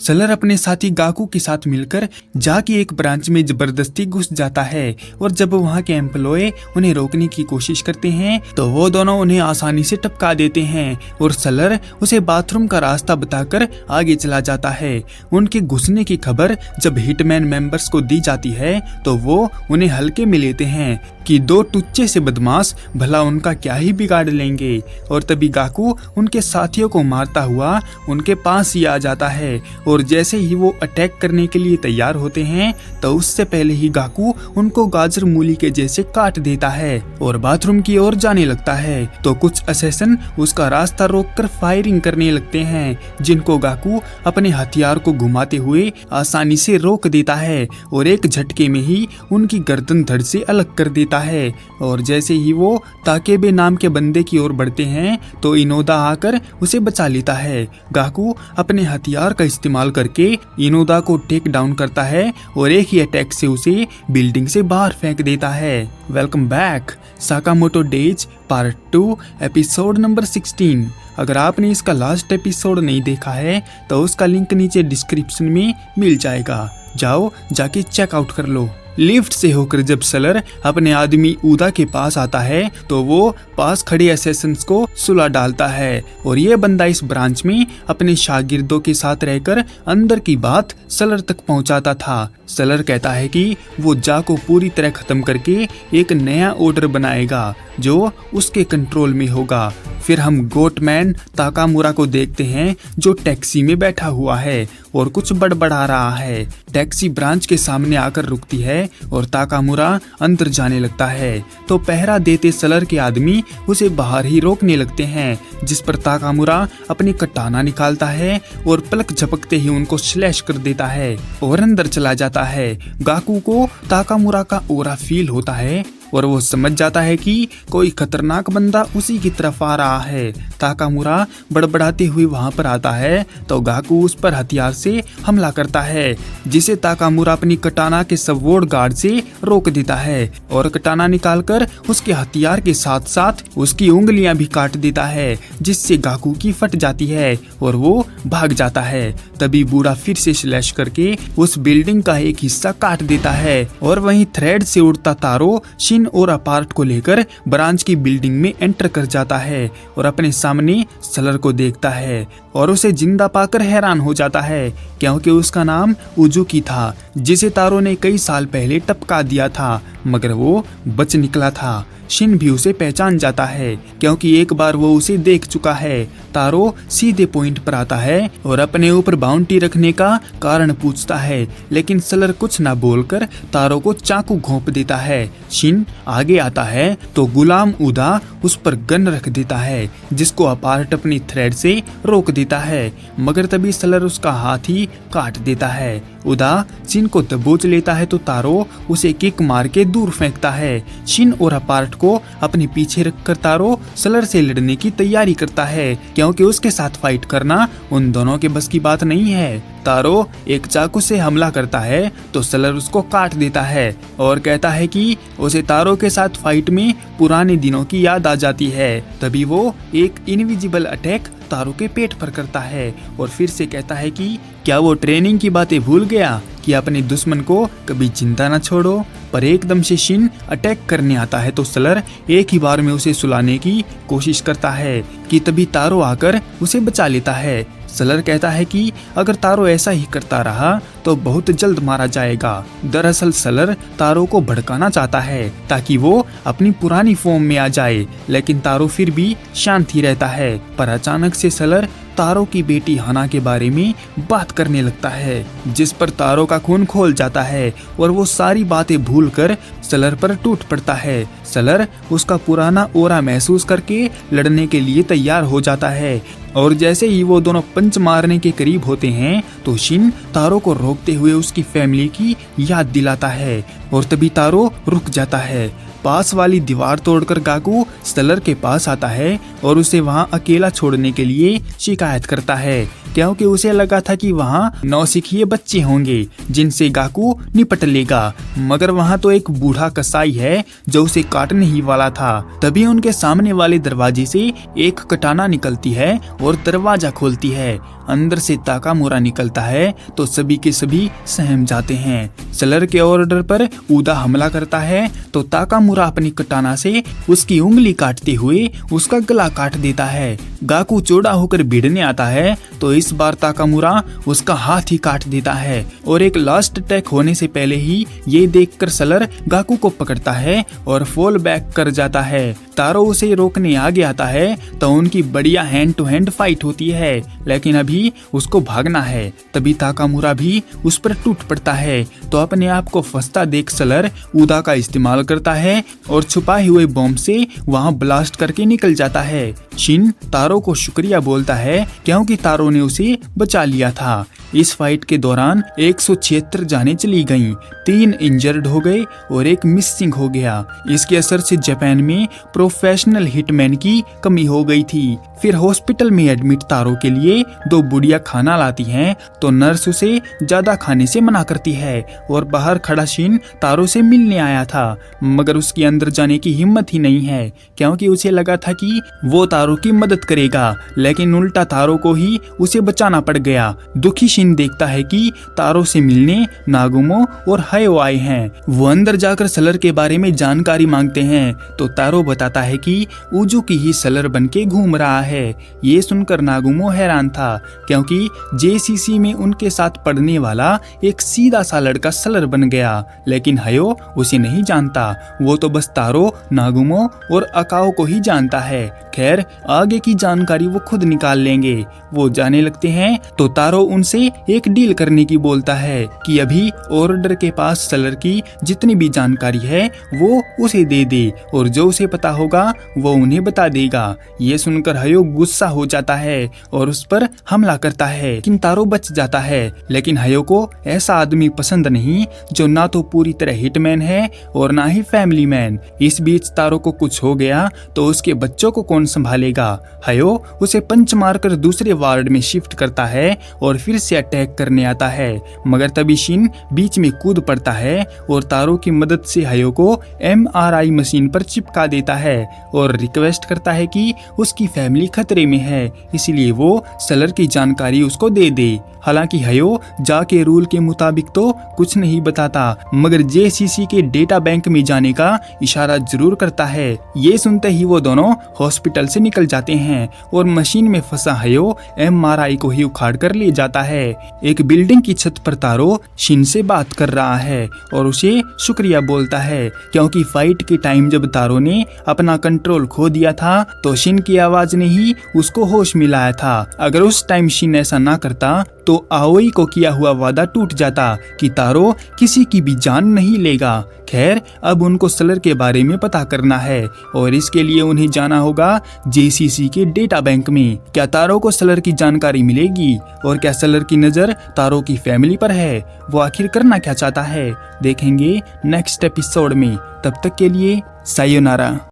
सलर अपने साथी गाकू के साथ मिलकर जा की एक ब्रांच में जबरदस्ती घुस जाता है और जब वहाँ के एम्प्लॉय उन्हें रोकने की कोशिश करते हैं तो वो दोनों उन्हें आसानी से टपका देते हैं और सलर उसे बाथरूम का रास्ता बताकर आगे चला जाता है। उनके घुसने की खबर जब हिटमैन मेंबर्स को दी जाती है तो वो उन्हें हल्के में लेते हैं कि दो टुच्चे से बदमाश भला उनका क्या ही बिगाड़ लेंगे। और तभी गाकू उनके साथियों को मारता हुआ उनके पास ही आ जाता है और जैसे ही वो अटैक करने के लिए तैयार होते हैं तो उससे पहले ही गाकू उनको गाजर मूली के जैसे काट देता है और बाथरूम की ओर जाने लगता है तो कुछ असैसिन उसका रास्ता रोककर फायरिंग करने लगते हैं, जिनको गाकू अपने हथियार को घुमाते हुए आसानी से रोक देता है और एक झटके में ही उनकी गर्दन धड़ से अलग कर देता है। और जैसे ही वो ताकेबे नाम के बंदे की ओर बढ़ते हैं तो इनोदा आकर उसे बचा लेता है। गाकू अपने हथियार का इस्तेमाल करके इनोदा को टेक डाउन करता है और एक ही अटैक से उसे बिल्डिंग से बाहर फेंक देता है। Welcome back Sakamoto days part 2 episode number 16। अगर आपने इसका लास्ट एपिसोड नहीं देखा है तो उसका लिंक नीचे डिस्क्रिप्शन में मिल जाएगा, जाओ जाके चेकआउट कर लो। लिफ्ट से होकर जब सलर अपने आदमी उदा के पास आता है तो वो पास खड़े असैसिन्स को सुला डालता है और ये बंदा इस ब्रांच में अपने शागिर्दों के साथ रहकर अंदर की बात सलर तक पहुंचाता था। सलर कहता है कि वो जा को पूरी तरह खत्म करके एक नया ऑर्डर बनाएगा जो उसके कंट्रोल में होगा। फिर हम गोटमैन ताकामुरा को देखते हैं जो टैक्सी में बैठा हुआ है और कुछ बड़बड़ा रहा है। टैक्सी ब्रांच के सामने आकर रुकती है और ताकामुरा अंदर जाने लगता है तो पहरा देते सलर के आदमी उसे बाहर ही रोकने लगते हैं, जिस पर ताकामुरा अपनी कटाना निकालता है और पलक झपकते ही उनको स्लैश कर देता है और अंदर चला जाता है। गाकू को ताकामुरा का ओरा फील होता है और वो समझ जाता है कि कोई खतरनाक बंदा उसी की तरफ आ रहा है। ताकामुरा बड़बड़ाते हुए वहां पर आता है तो गाकू उस पर हथियार से हमला करता है, जिसे ताकामुरा अपनी कटाना के सवोर्ड गार्ड से रोक देता है और कटाना निकालकर उसके हथियार के साथ साथ उसकी उंगलियां भी काट देता है, जिससे गाकू की फट जाती है और वो भाग जाता है। तभी बूढ़ा फिर से स्लैश करके उस बिल्डिंग का एक हिस्सा काट देता है और वहीं थ्रेड से उड़ता तारो शिन और अपार्ट को लेकर ब्रांच की बिल्डिंग में एंटर कर जाता है और अपने सामने सलर को देखता है और उसे जिंदा पाकर हैरान हो जाता है, क्योंकि उसका नाम उजुकी था, जिसे तारो ने कई साल पहले टपका दिया था मगर वो बच निकला था। शिन भी उसे पहचान जाता है क्योंकि एक बार वो उसे देख चुका है। तारो सीधे पॉइंट पर आता है और अपने ऊपर बाउंटी रखने का कारण पूछता है, लेकिन सलर कुछ न बोलकर तारो को चाकू घोंप देता है। शिन आगे आता है तो गुलाम उदा उस पर गन रख देता है, जिसको अपार्ट अपनी थ्रेड से रोक देता है, मगर तभी सलर उसका हाथ ही काट देता है। उदा शिन को दबोच लेता है तो तारो उसे किक मार के दूर फेंकता है। शिन और अपार्ट को अपने पीछे रखकर तारो सलर से लड़ने की तैयारी करता है, क्योंकि उसके साथ फाइट करना उन दोनों के बस की बात नहीं है। तारो एक चाकू से हमला करता है तो सलर उसको काट देता है और कहता है कि उसे तारो के साथ फाइट में पुराने दिनों की याद आ जाती है। तभी वो एक इनविजिबल अटैक तारो के पेट पर करता है और फिर से कहता है कि क्या वो ट्रेनिंग की बातें भूल गया कि अपने दुश्मन को कभी जिंदा न छोड़ो। पर एकदम से शिन अटैक करने आता है तो सलर एक ही बार में उसे सुलाने की कोशिश करता है कि तभी तारो आकर उसे बचा लेता है। सलर कहता है कि अगर तारो ऐसा ही करता रहा तो बहुत जल्द मारा जाएगा। दरअसल सलर तारो को भड़काना चाहता है ताकि वो अपनी पुरानी फॉर्म में आ जाए, लेकिन तारो फिर भी शांत ही रहता है। पर अचानक से सलर तारो की बेटी हना के बारे में बात करने लगता है, जिस पर तारो का खून खोल जाता है और वो सारी बातें भूलकर सलर पर टूट पड़ता है। सलर उसका पुराना ओरा महसूस करके लड़ने के लिए तैयार हो जाता है और जैसे ही वो दोनों पंच मारने के करीब होते हैं तो शिन तारो को रोकते हुए उसकी फैमिली की याद दिलाता है और तभी तारो रुक जाता है। पास वाली दीवार तोड़कर गाकू सलर के पास आता है और उसे वहां अकेला छोड़ने के लिए शिकायत करता है, क्योंकि उसे लगा था कि वहां नौसिखिए बच्चे होंगे जिनसे गाकू निपट लेगा, मगर वहां तो एक बूढ़ा कसाई है जो उसे काटने ही वाला था। तभी उनके सामने वाले दरवाजे से एक कटाना निकलती है और दरवाजा खोलती है। अंदर से ताकामुरा निकलता है तो सभी के सभी सहम जाते हैं। सलर के ऑर्डर पर ऊदा हमला करता है तो ताकामुरा अपनी कटाना से उसकी उंगली काटते हुए उसका गला काट देता है। गाकू चौड़ा होकर भिड़ने आता है तो इस बार ताकामुरा उसका हाथ ही काट देता है और एक लास्ट अटैक होने से पहले ही ये देखकर सलर गाकू को पकड़ता है और फॉल बैक कर जाता है। तारो उसे रोकने आगे आता है तो उनकी बढ़िया हैंड टू हैंड फाइट होती है, लेकिन अभी उसको भागना है। तभी ताकामुरा भी उस पर टूट पड़ता है तो अपने आप को फंसता देख सलर ऊदा का इस्तेमाल करता है और छुपाए हुए बॉम्ब से वहां ब्लास्ट करके निकल जाता है। शिन तारो को शुक्रिया बोलता है क्योंकि तारो ने उसे बचा लिया था। इस फाइट के दौरान 176 जानें चली गईं, 3 इंजर्ड हो गए और 1 मिसिंग हो गया। इसके असर से जापान में प्रोफेशनल हिटमैन की कमी हो गई थी। फिर हॉस्पिटल में एडमिट तारो के लिए 2 बुढ़िया खाना लाती हैं तो नर्स उसे ज्यादा खाने से मना करती है और बाहर खड़ा शिन तारो से मिलने आया था, मगर उसके अंदर जाने की हिम्मत ही नहीं है क्योंकि उसे लगा था कि वो तारो की मदद करेगा, लेकिन उल्टा तारो को ही उसे बचाना पड़ गया। दुखी शिन देखता है कि तारो से मिलने नागुमो और हायो आए हैं। वो अंदर जाकर सलर के बारे में जानकारी मांगते हैं तो तारो बताता है कि उजुकी ही सलर बन के घूम रहा है। ये सुनकर नागुमो हैरान था क्योंकि जेसीसी में उनके साथ पढ़ने वाला एक सीधा सा लड़का सलर बन गया, लेकिन हायो उसे नहीं जानता। वो तो बस तारो, नागुमो और अकाओ को ही जानता है। खैर आगे की जानकारी वो खुद निकाल लेंगे। वो जाने लगते हैं तो तारो उनसे एक डील करने की बोलता है कि अभी ऑर्डर के पास सलर की जितनी भी जानकारी है वो उसे दे दे और जो उसे पता होगा वो उन्हें बता देगा। ये सुनकर हायो गुस्सा हो जाता है और उस पर हमला करता है, लेकिन तारो बच जाता है। लेकिन हायो को ऐसा आदमी पसंद नहीं जो ना तो पूरी तरह हिटमैन है और ना ही फैमिली मैन। इस बीच तारो को कुछ हो गया तो उसके बच्चों को कौन संभालेगा। हायो उसे पंच मारकर दूसरे वार्ड में शिफ्ट करता है और फिर से अटैक करने आता है, मगर तभी शिन बीच में कूद पड़ता है और तारो की मदद से हायो को MRI मशीन पर चिपका देता है और रिक्वेस्ट करता है कि उसकी फैमिली खतरे में है, इसलिए वो सलर की जानकारी उसको दे दे। हालांकि हायो जाके रूल के मुताबिक तो कुछ नहीं बताता, मगर जेसीसी के डेटा बैंक में जाने का इशारा जरूर करता है। ये सुनते ही वो दोनों हॉस्पिटल से निकल जाते हैं और मशीन में फंसा हायो MRI को ही उखाड़ कर ले जाता है। एक बिल्डिंग की छत पर तारो शिन से बात कर रहा है और उसे शुक्रिया बोलता है क्योंकि फाइट के टाइम जब तारो ने अपना कंट्रोल खो दिया था तो शिन की आवाज ने ही उसको होश मिलाया था। अगर उस टाइम शिन ऐसा ना करता तो आओई को किया हुआ वादा टूट जाता कि तारो किसी की भी जान नहीं लेगा। खैर अब उनको सलर के बारे में पता करना है और इसके लिए उन्हें जाना होगा जेसीसी के डेटा बैंक में। क्या तारो को सलर की जानकारी मिलेगी और क्या सलर की नजर तारो की फैमिली पर है? वो आखिर करना क्या चाहता है, देखेंगे नेक्स्ट एपिसोड में। तब तक के लिए सायोनारा।